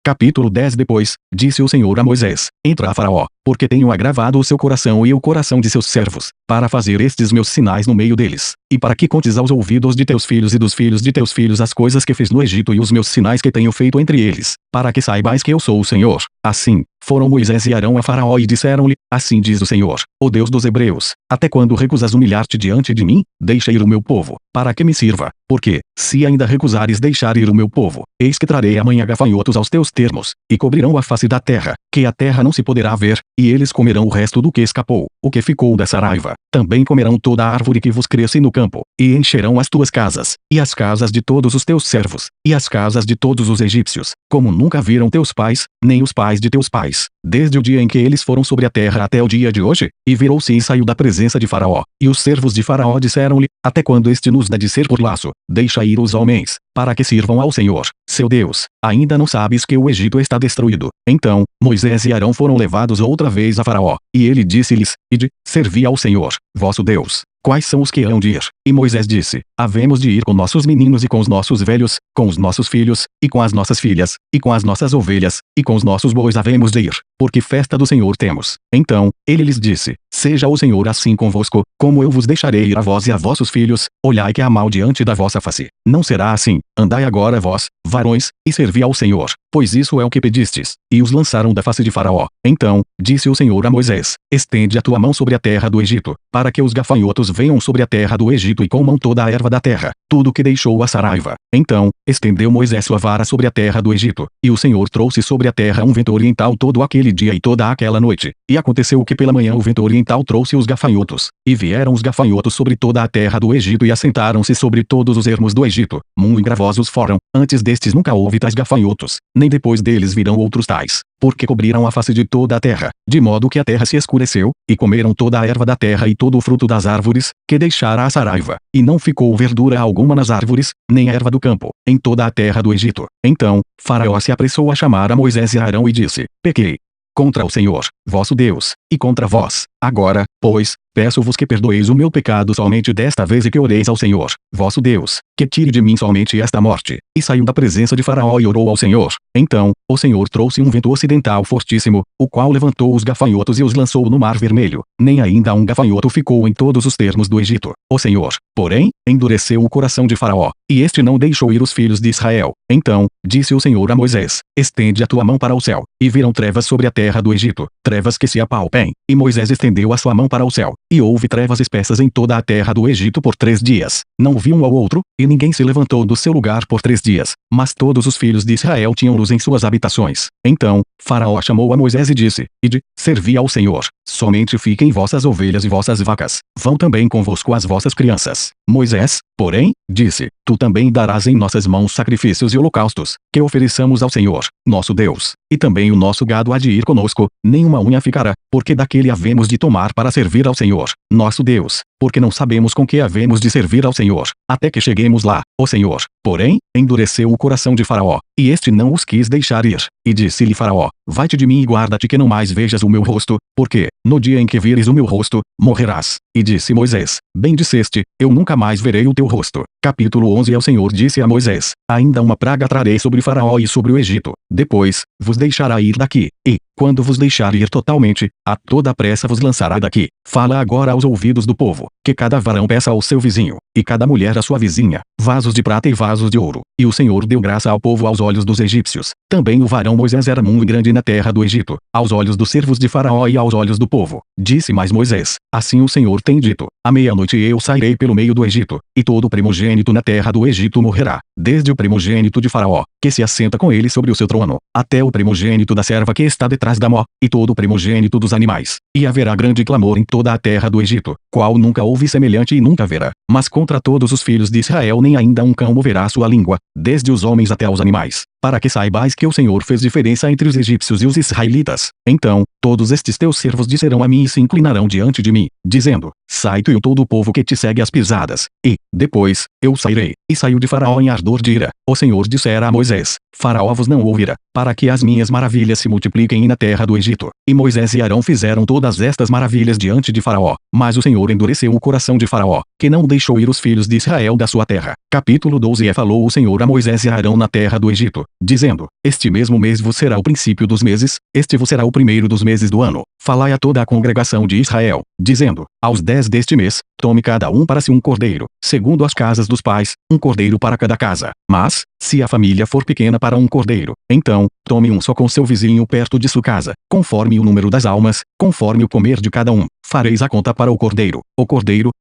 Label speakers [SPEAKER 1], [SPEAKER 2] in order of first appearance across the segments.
[SPEAKER 1] Capítulo 10. Depois, disse o Senhor a Moisés: Entra a Faraó, porque tenho agravado o seu coração e o coração de seus servos, para fazer estes meus sinais no meio deles, e para que contes aos ouvidos de teus filhos e dos filhos de teus filhos as coisas que fiz no Egito e os meus sinais que tenho feito entre eles, para que saibais que eu sou o Senhor. Assim, foram Moisés e Arão a Faraó e disseram-lhe: Assim diz o Senhor, o Deus dos Hebreus: Até quando recusas humilhar-te diante de mim? Deixa ir o meu povo, para que me sirva. Porque, se ainda recusares deixar ir o meu povo, eis que trarei amanhã gafanhotos aos teus termos, e cobrirão a face da terra, que a terra não se poderá ver, e eles comerão o resto do que escapou, o que ficou da saraiva. Também comerão toda a árvore que vos cresce no campo, e encherão as tuas casas, e as casas de todos os teus servos, e as casas de todos os egípcios, como nunca viram teus pais, nem os pais de teus pais, desde o dia em que eles foram sobre a terra até o dia de hoje. E virou-se e saiu da presença de Faraó, e os servos de Faraó disseram-lhe: Até quando este nos dá de ser por laço? Deixa ir os homens, para que sirvam ao Senhor, seu Deus. Ainda não sabes que o Egito está destruído? Então, Moisés e Arão foram levados outra vez a Faraó, e ele disse-lhes: Ide, servi ao Senhor, vosso Deus. Quais são os que hão de ir? E Moisés disse: Havemos de ir com nossos meninos e com os nossos velhos, com os nossos filhos, e com as nossas filhas, e com as nossas ovelhas, e com os nossos bois havemos de ir, porque festa do Senhor temos. Então, ele lhes disse: Seja o Senhor assim convosco, como eu vos deixarei ir a vós e a vossos filhos, olhai que há mal diante da vossa face. Não será assim. Andai agora vós, varões, e servi ao Senhor, pois isso é o que pedistes. E os lançaram da face de Faraó. Então, disse o Senhor a Moisés: Estende a tua mão sobre a terra do Egito, para que os gafanhotos venham sobre a terra do Egito e comam toda a erva da terra, tudo que deixou a saraiva. Então, estendeu Moisés sua vara sobre a terra do Egito, e o Senhor trouxe sobre a terra um vento oriental todo aquele dia e toda aquela noite. E aconteceu que pela manhã o vento oriental trouxe os gafanhotos, e vieram os gafanhotos sobre toda a terra do Egito e assentaram-se sobre todos os ermos do Egito. Muito gravosos foram. Antes destes nunca houve tais gafanhotos, nem depois deles virão outros tais, porque cobriram a face de toda a terra, de modo que a terra se escureceu, e comeram toda a erva da terra e todo o fruto das árvores, que deixara a saraiva, e não ficou verdura alguma nas árvores, nem a erva do campo, em toda a terra do Egito. Então, Faraó se apressou a chamar a Moisés e a Arão e disse: Pequei contra o Senhor, vosso Deus, e contra vós. Agora, pois, peço-vos que perdoeis o meu pecado somente desta vez e que oreis ao Senhor, vosso Deus, que tire de mim somente esta morte. E saiu da presença de Faraó e orou ao Senhor. Então, o Senhor trouxe um vento ocidental fortíssimo, o qual levantou os gafanhotos e os lançou no Mar Vermelho. Nem ainda um gafanhoto ficou em todos os termos do Egito. O Senhor, porém, endureceu o coração de Faraó, e este não deixou ir os filhos de Israel. Então, disse o Senhor a Moisés: Estende a tua mão para o céu, e viram trevas sobre a terra do Egito, trevas que se apalpem. E Moisés estendeu a sua mão para o céu, e houve trevas espessas em toda a terra do Egito por 3 dias. Não viu um ao outro, e ninguém se levantou do seu lugar por 3 dias. Mas todos os filhos de Israel tinham luz em suas habitações. Então, Faraó chamou a Moisés e disse: Ide, servi ao Senhor. Somente fiquem vossas ovelhas e vossas vacas. Vão também convosco as vossas crianças. Moisés, porém, disse: Tu também darás em nossas mãos sacrifícios e holocaustos, que ofereçamos ao Senhor, nosso Deus. E também o nosso gado há de ir conosco, nenhuma unha ficará, porque daquele havemos de tomar para servir ao Senhor, nosso Deus, porque não sabemos com que havemos de servir ao Senhor, até que cheguemos lá. O Senhor, porém, endureceu o coração de Faraó, e este não os quis deixar ir. E disse-lhe Faraó: Vai-te de mim e guarda-te que não mais vejas o meu rosto, porque, no dia em que vires o meu rosto, morrerás. E disse Moisés: Bem disseste, eu nunca mais verei o teu rosto. Capítulo 11. E o Senhor disse a Moisés: Ainda uma praga trarei sobre Faraó e sobre o Egito. Depois, vos deixará ir daqui, e, quando vos deixar ir totalmente, a toda pressa vos lançará daqui. Fala agora aos ouvidos do povo, que cada varão peça ao seu vizinho, e cada mulher à sua vizinha, vasos de prata e vasos de ouro. E o Senhor deu graça ao povo aos olhos dos egípcios. Também o varão Moisés era muito grande na terra do Egito, aos olhos dos servos de Faraó e aos olhos do povo. Disse mais Moisés: Assim o Senhor tem dito: À meia-noite eu sairei pelo meio do Egito, e todo o primogênito na terra do Egito morrerá, desde o primogênito de Faraó, que se assenta com ele sobre o seu trono, até o primogênito da serva que está detrás da mó, e todo o primogênito dos animais. E haverá grande clamor em toda a terra do Egito, qual nunca houve semelhante e nunca haverá. Mas contra todos os filhos de Israel nem ainda um cão moverá sua língua, desde os homens até os animais, para que saibais que o Senhor fez diferença entre os egípcios e os israelitas. Então, todos estes teus servos disserão a mim e se inclinarão diante de mim, dizendo: Sai tu e todo o povo que te segue as pisadas. E, depois, eu sairei. E saiu de Faraó em ardor de ira. O Senhor dissera a Moisés: Faraó vos não ouvirá, para que as minhas maravilhas se multipliquem na terra do Egito. E Moisés e Arão fizeram todas estas maravilhas diante de Faraó, mas o Senhor endureceu o coração de Faraó, que não deixou ir os filhos de Israel da sua terra. Capítulo 12. E falou o Senhor a Moisés e a Arão na terra do Egito, dizendo: Este mesmo mês vos será o princípio dos meses, este vos será o primeiro dos meses do ano. Falai a toda a congregação de Israel, dizendo: Aos 10 deste mês, tome cada um para si um cordeiro, segundo as casas dos pais, um cordeiro para cada casa. Mas, se a família for pequena para um cordeiro, então, tome um só com seu vizinho perto de sua casa, conforme o número das almas, conforme o comer de cada um. Fareis a conta para o cordeiro,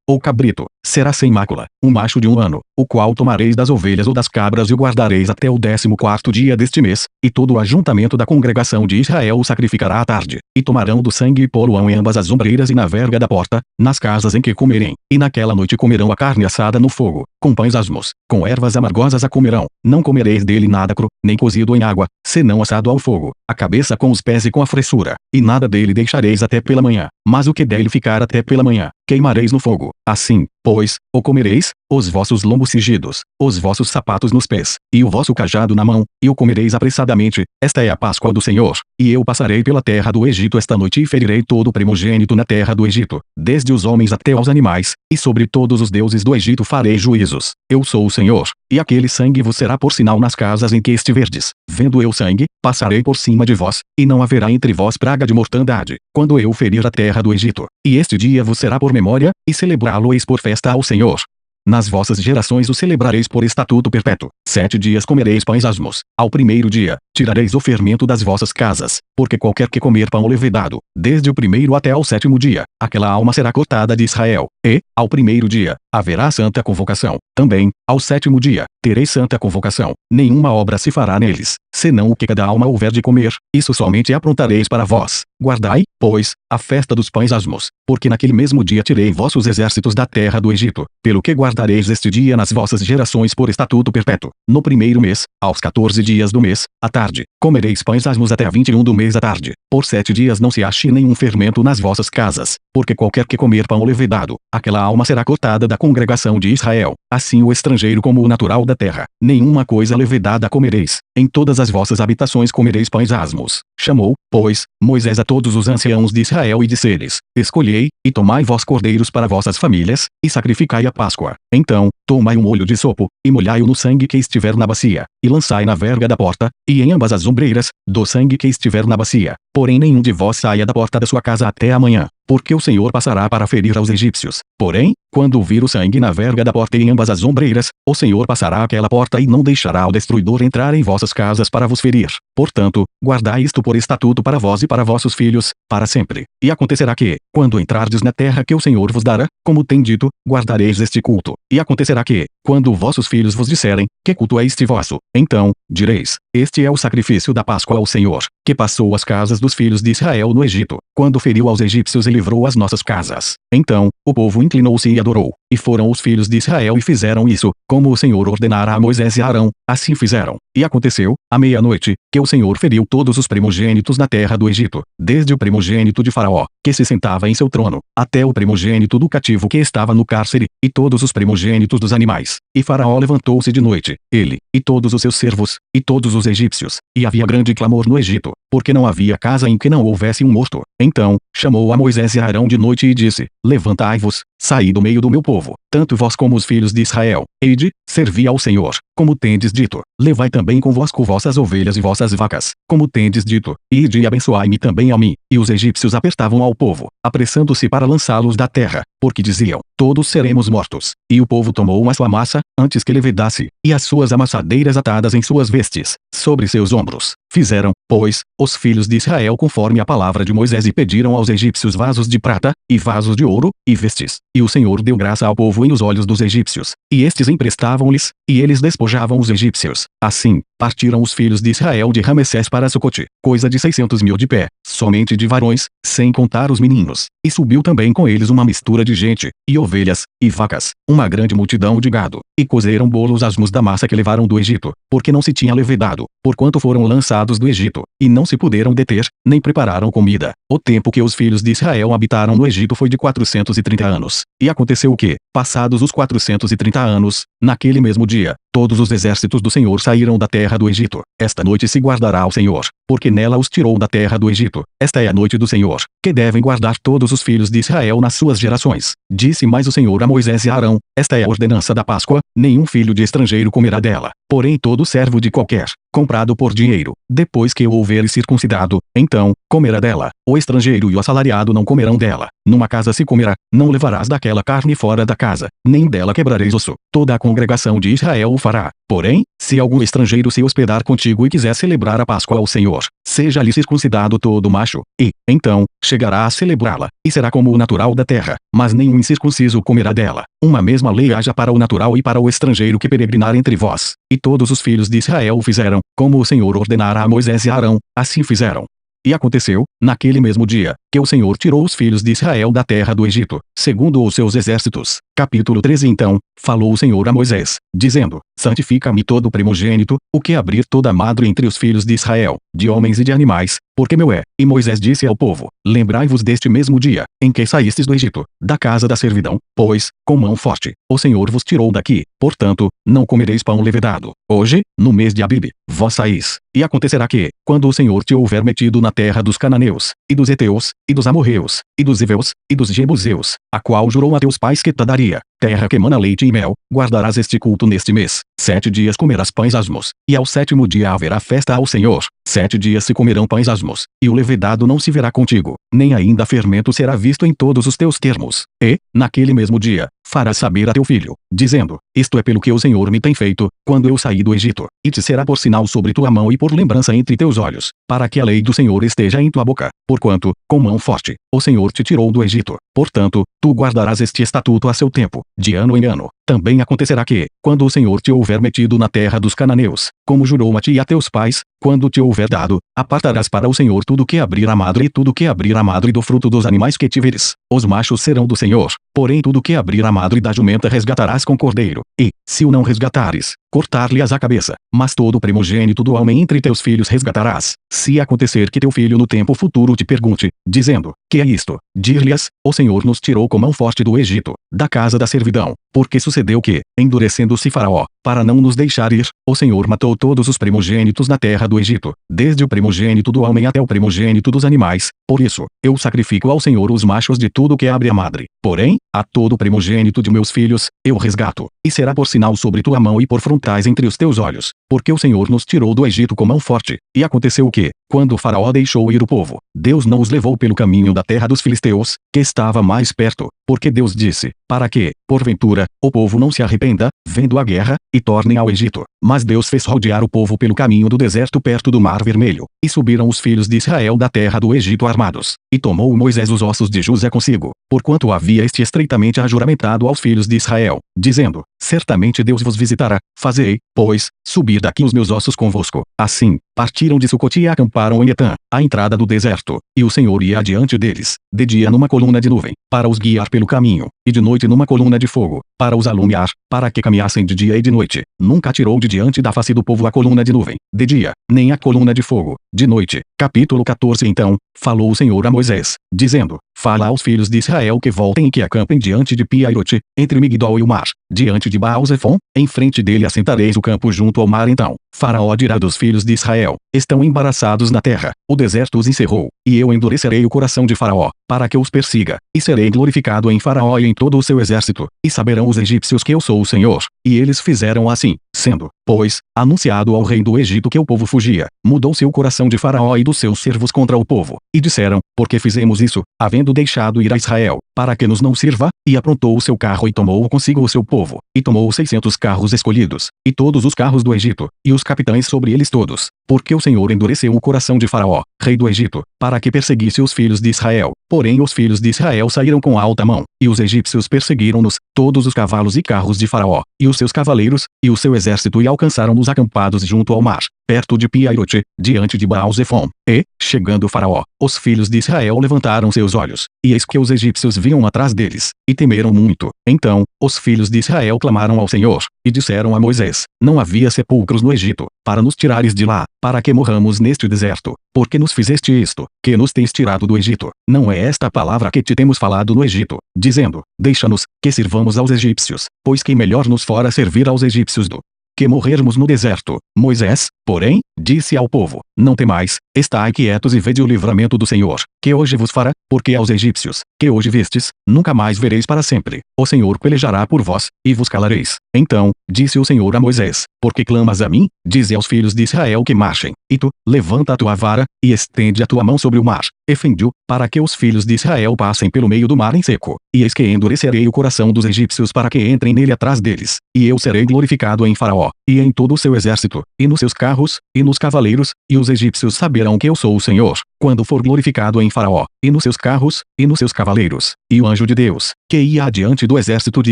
[SPEAKER 1] ou cabrito, será sem mácula, um macho de 1 ano, o qual tomareis das ovelhas ou das cabras e o guardareis até o 14º dia deste mês, e todo o ajuntamento da congregação de Israel o sacrificará à tarde, e tomarão do sangue e pô-lo-ão em ambas as ombreiras e na verga da porta, nas casas em que comerem, e naquela noite comerão a carne assada no fogo, com pães asmos, com ervas amargosas a comerão, não comereis dele nada cru, nem cozido em água, senão assado ao fogo, a cabeça com os pés e com a fressura, e nada dele deixareis até pela manhã, mas o que dele ficar até pela manhã, queimareis no fogo. Assim, pois, o comereis, os vossos lombos cingidos, os vossos sapatos nos pés, e o vosso cajado na mão, e o comereis apressadamente. Esta é a Páscoa do Senhor. E eu passarei pela terra do Egito esta noite e ferirei todo o primogênito na terra do Egito, desde os homens até aos animais, e sobre todos os deuses do Egito farei juízos. Eu sou o Senhor, e aquele sangue vos será por sinal nas casas em que estiverdes. Vendo eu sangue, passarei por cima de vós, e não haverá entre vós praga de mortandade, quando eu ferir a terra do Egito. E este dia vos será por memória, e celebrá-lo-eis por festa ao Senhor. Nas vossas gerações o celebrareis por estatuto perpétuo. 7 dias comereis pães asmos. Ao primeiro dia, tirareis o fermento das vossas casas, porque qualquer que comer pão levedado, desde o primeiro até ao 7º dia, aquela alma será cortada de Israel. E, ao primeiro dia, haverá santa convocação. Também, ao 7º dia, tereis santa convocação. Nenhuma obra se fará neles, senão o que cada alma houver de comer, isso somente aprontareis para vós. Guardai, pois, a festa dos pães asmos, porque naquele mesmo dia tirei vossos exércitos da terra do Egito, pelo que guardareis este dia nas vossas gerações por estatuto perpétuo. No primeiro mês, aos 14 dias do mês, à tarde, comereis pães asmos até 21 do mês à tarde. Por 7 dias não se ache nenhum fermento nas vossas casas, porque qualquer que comer pão levedado, aquela alma será cortada da congregação de Israel. Assim o estrangeiro como o natural da terra, nenhuma coisa levedada comereis. Em todas as vossas habitações comereis pães asmos. Chamou, pois, Moisés a todos os anciãos de Israel e disse-lhes: Escolhei, e tomai vós cordeiros para vossas famílias, e sacrificai a Páscoa. Então, tomai um molho de sopo, e molhai-o no sangue que estiver na bacia, e lançai na verga da porta, e em ambas as ombreiras, do sangue que estiver na bacia. Porém nenhum de vós saia da porta da sua casa até amanhã, porque o Senhor passará para ferir aos egípcios. Porém, quando vir o sangue na verga da porta e em ambas as ombreiras, o Senhor passará aquela porta e não deixará o destruidor entrar em vossas casas para vos ferir. Portanto, guardai isto por estatuto para vós e para vossos filhos, para sempre. E acontecerá que, quando entrardes na terra que o Senhor vos dará, como tem dito, guardareis este culto. E acontecerá que, quando vossos filhos vos disserem: Que culto é este vosso? Então, direis: Este é o sacrifício da Páscoa ao Senhor, que passou as casas dos filhos de Israel no Egito, quando feriu aos egípcios e livrou as nossas casas. Então, o povo inclinou-se e adorou, e foram os filhos de Israel e fizeram isso, como o Senhor ordenara a Moisés e a Arão, assim fizeram. E aconteceu, à meia-noite, que o Senhor feriu todos os primogênitos na terra do Egito, desde o primogênito de Faraó, que se sentava em seu trono, até o primogênito do cativo que estava no cárcere, e todos os primogênitos dos animais. E Faraó levantou-se de noite, ele, e todos os seus servos, e todos os egípcios, e havia grande clamor no Egito, porque não havia casa em que não houvesse um morto. Então, chamou a Moisés e a Arão de noite e disse: Levantai-vos, saí do meio do meu povo, tanto vós como os filhos de Israel, ide, servi ao Senhor, como tendes dito. Levai também convosco vossas ovelhas e vossas vacas, como tendes dito, e ide e abençoai-me também a mim. E os egípcios apertavam ao povo, apressando-se para lançá-los da terra, porque diziam: Todos seremos mortos. E o povo tomou a sua massa, antes que levedasse, e as suas amassadeiras atadas em suas vestes, sobre seus ombros. Fizeram, pois, os filhos de Israel conforme a palavra de Moisés e pediram aos egípcios vasos de prata, e vasos de ouro, e vestes. E o Senhor deu graça ao povo em os olhos dos egípcios, e estes emprestavam-lhes, e eles despojavam os egípcios. Assim, partiram os filhos de Israel de Ramessés para Sucote, coisa de 600.000 de pé, somente de varões, sem contar os meninos. E subiu também com eles uma mistura de gente, e ovelhas, e vacas, uma grande multidão de gado. E cozeram bolos asmos da massa que levaram do Egito, porque não se tinha levedado, porquanto foram lançados do Egito, e não se puderam deter, nem prepararam comida. O tempo que os filhos de Israel habitaram no Egito foi de 430 anos. E aconteceu que, passados os 430 anos, naquele mesmo dia, todos os exércitos do Senhor saíram da terra do Egito. Esta noite se guardará ao Senhor, porque nela os tirou da terra do Egito. Esta é a noite do Senhor, que devem guardar todos os filhos de Israel nas suas gerações. Disse mais o Senhor a Moisés e a Arão: esta é a ordenança da Páscoa, nenhum filho de estrangeiro comerá dela. Porém todo servo de qualquer, comprado por dinheiro, depois que o houver circuncidado, então, comerá dela. O estrangeiro e o assalariado não comerão dela. Numa casa se comerá, não levarás daquela carne fora da casa, nem dela quebrareis osso. Toda a congregação de Israel o fará. Porém, se algum estrangeiro se hospedar contigo e quiser celebrar a Páscoa ao Senhor, seja-lhe circuncidado todo macho, e, então, chegará a celebrá-la, e será como o natural da terra, mas nenhum incircunciso comerá dela. Uma mesma lei haja para o natural e para o estrangeiro que peregrinar entre vós. E todos os filhos de Israel o fizeram, como o Senhor ordenara a Moisés e a Arão, assim fizeram. E aconteceu, naquele mesmo dia, que o Senhor tirou os filhos de Israel da terra do Egito, segundo os seus exércitos. Capítulo 13. Então, falou o Senhor a Moisés, dizendo: santifica-me todo primogênito, o que abrir toda madre entre os filhos de Israel, de homens e de animais, porque meu é. E Moisés disse ao povo: lembrai-vos deste mesmo dia, em que saístes do Egito, da casa da servidão, pois, com mão forte, o Senhor vos tirou daqui. Portanto, não comereis pão levedado. Hoje, no mês de Abibe, vós saís. E acontecerá que, quando o Senhor te houver metido na terra dos cananeus, e dos heteus, e dos amorreus, e dos heveus, e dos jebuseus, a qual jurou a teus pais que te daria, terra que emana leite e mel, guardarás este culto neste mês. 7 dias comerás pães asmos, e ao 7º dia haverá festa ao Senhor. 7 dias se comerão pães asmos, e o levedado não se verá contigo, nem ainda fermento será visto em todos os teus termos. E, naquele mesmo dia, farás saber a teu filho, dizendo: isto é pelo que o Senhor me tem feito, quando eu saí do Egito, e te será por sinal sobre tua mão e por lembrança entre teus olhos, para que a lei do Senhor esteja em tua boca, porquanto, com mão forte, o Senhor te tirou do Egito. Portanto, tu guardarás este estatuto a seu tempo, de ano em ano. Também acontecerá que, quando o Senhor te houver metido na terra dos cananeus, como jurou a ti e a teus pais, quando te houver dado, apartarás para o Senhor tudo que abrir a madre e tudo que abrir a madre do fruto dos animais que tiveres. Os machos serão do Senhor, porém tudo que abrir a madre da jumenta resgatarás com cordeiro. E, se o não resgatares, cortar-lhe-ás a cabeça. Mas todo o primogênito do homem entre teus filhos resgatarás. Se acontecer que teu filho no tempo futuro te pergunte, dizendo: que é isto? Dir-lhe-ás: o Senhor nos tirou com mão forte do Egito, da casa da servidão. Porque sucedeu que, endurecendo-se Faraó, para não nos deixar ir, o Senhor matou todos os primogênitos na terra do Egito, desde o primogênito do homem até o primogênito dos animais. Por isso, eu sacrifico ao Senhor os machos de tudo que abre a madre. Porém, a todo primogênito de meus filhos, eu resgato, e será por sinal sobre tua mão e por frontais entre os teus olhos, porque o Senhor nos tirou do Egito com mão forte. E aconteceu que, quando o Faraó deixou ir o povo, Deus não os levou pelo caminho da terra dos filisteus, que estava mais perto, porque Deus disse: para que, porventura, o povo não se arrependa, vendo a guerra, e tornem ao Egito. Mas Deus fez rodear o povo pelo caminho do deserto perto do Mar Vermelho, e subiram os filhos de Israel da terra do Egito armados. E tomou Moisés os ossos de José consigo, porquanto havia este estreitamente ajuramentado aos filhos de Israel, dizendo: certamente Deus vos visitará. Fazei, pois, subir daqui os meus ossos convosco. Assim, partiram de Sucote e acamparam em Etã, à entrada do deserto, e o Senhor ia adiante deles, de dia numa coluna de nuvem, para os guiar pelo caminho, e de noite numa coluna de fogo, para os alumiar, para que caminhassem de dia e de noite. Nunca tirou de diante da face do povo a coluna de nuvem, de dia, nem a coluna de fogo, de noite. Capítulo 14. Então, falou o Senhor a Moisés, dizendo: fala aos filhos de Israel que voltem e que acampem diante de Pi-Hahirote, entre Migdol e o mar, diante de Baal-Zephon, em frente dele assentareis o campo junto ao mar. Então, Faraó dirá dos filhos de Israel: estão embaraçados na terra, o deserto os encerrou, e eu endurecerei o coração de Faraó, para que os persiga, e serei glorificado em Faraó e em todo o seu exército, e saberão os egípcios que eu sou o Senhor. E eles fizeram assim, sendo, pois, anunciado ao rei do Egito que o povo fugia, mudou-se o coração de Faraó e dos seus servos contra o povo, e disseram: por que fizemos isso, havendo deixado ir a Israel, para que nos não sirva? E aprontou o seu carro e tomou consigo o seu povo, e tomou 600 carros escolhidos, e todos os carros do Egito, e os capitães sobre eles todos, porque o Senhor endureceu o coração de Faraó, rei do Egito, para que perseguisse os filhos de Israel. Porém os filhos de Israel saíram com alta mão, e os egípcios perseguiram-nos, todos os cavalos e carros de Faraó, e os seus cavaleiros, e o seu exército, e alcançaram-nos acampados junto ao mar, perto de Pi-Hahirote, diante de Baal-Zephon. E, chegando Faraó, os filhos de Israel levantaram seus olhos, e eis que os egípcios vinham atrás deles, e temeram muito. Então, os filhos de Israel clamaram ao Senhor, e disseram a Moisés: não havia sepulcros no Egito, para nos tirares de lá, para que morramos neste deserto. Porque nos fizeste isto, que nos tens tirado do Egito? Não é esta a palavra que te temos falado no Egito, dizendo: deixa-nos, que sirvamos aos egípcios, pois quem melhor nos fora servir aos egípcios do que morrermos no deserto. Moisés, porém, disse ao povo: Não temais, estai quietos e vede o livramento do Senhor, que hoje vos fará, porque aos egípcios, que hoje vistes, nunca mais vereis para sempre. O Senhor pelejará por vós, e vos calareis. Então, disse o Senhor a Moisés: Por que clamas a mim? Dize aos filhos de Israel que marchem. E tu, levanta a tua vara, e estende a tua mão sobre o mar, e fende-o, para que os filhos de Israel passem pelo meio do mar em seco. E eis que endurecerei o coração dos egípcios para que entrem nele atrás deles. E eu serei glorificado em Faraó, e em todo o seu exército, e nos seus carros, e nos cavaleiros, e os egípcios saberão que eu sou o Senhor, quando for glorificado em Faraó, e nos seus carros, e nos seus cavaleiros. E o anjo de Deus, que ia adiante do exército de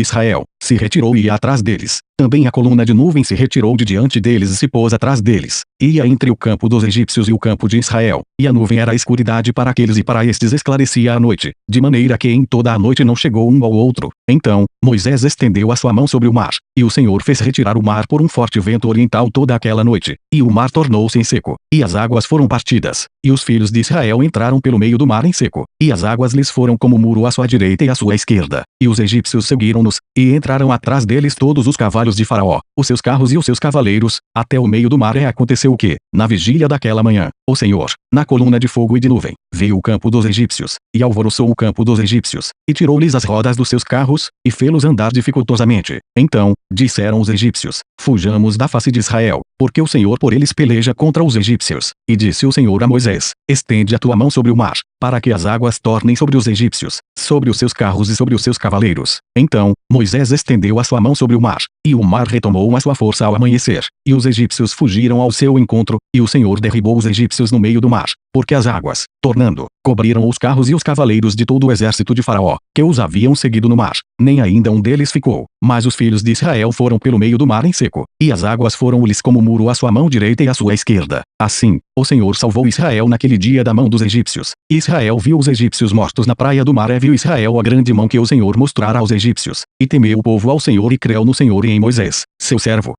[SPEAKER 1] Israel, se retirou e ia atrás deles. Também a coluna de nuvem se retirou de diante deles e se pôs atrás deles. Ia entre o campo dos egípcios e o campo de Israel. E a nuvem era a escuridade para aqueles e para estes esclarecia a noite, de maneira que em toda a noite não chegou um ao outro. Então, Moisés estendeu a sua mão sobre o mar, e o Senhor fez retirar o mar por um forte vento oriental toda aquela noite. E o mar tornou-se em seco, e as águas foram partidas. E os filhos de Israel entraram pelo meio do mar em seco, e as águas lhes foram como muro à sua direita e à sua esquerda. E os egípcios seguiram-nos, e entraram atrás deles todos os cavalos de Faraó, os seus carros e os seus cavaleiros, até o meio do mar. E aconteceu o que, na vigília daquela manhã, o Senhor, na coluna de fogo e de nuvem, veio o campo dos egípcios, e alvoroçou o campo dos egípcios, e tirou-lhes as rodas dos seus carros, e fê-los andar dificultosamente. Então, disseram os egípcios: Fujamos da face de Israel, porque o Senhor por eles peleja contra os egípcios. E disse o Senhor a Moisés: Estende a tua mão sobre o mar, para que as águas tornem sobre os egípcios, sobre os seus carros e sobre os seus cavaleiros. Então, Moisés estendeu a sua mão sobre o mar, e o mar retomou a sua força ao amanhecer, e os egípcios fugiram ao seu encontro, e o Senhor derribou os egípcios no meio do mar, porque as águas, tornando, cobriram os carros e os cavaleiros de todo o exército de Faraó, que os haviam seguido no mar. Nem ainda um deles ficou, mas os filhos de Israel foram pelo meio do mar em seco, e as águas foram-lhes como muro à sua mão direita e à sua esquerda. Assim, o Senhor salvou Israel naquele dia da mão dos egípcios. E Israel viu os egípcios mortos na praia do mar, e viu Israel a grande mão que o Senhor mostrara aos egípcios. E temeu o povo ao Senhor e creu no Senhor e em Moisés, seu servo.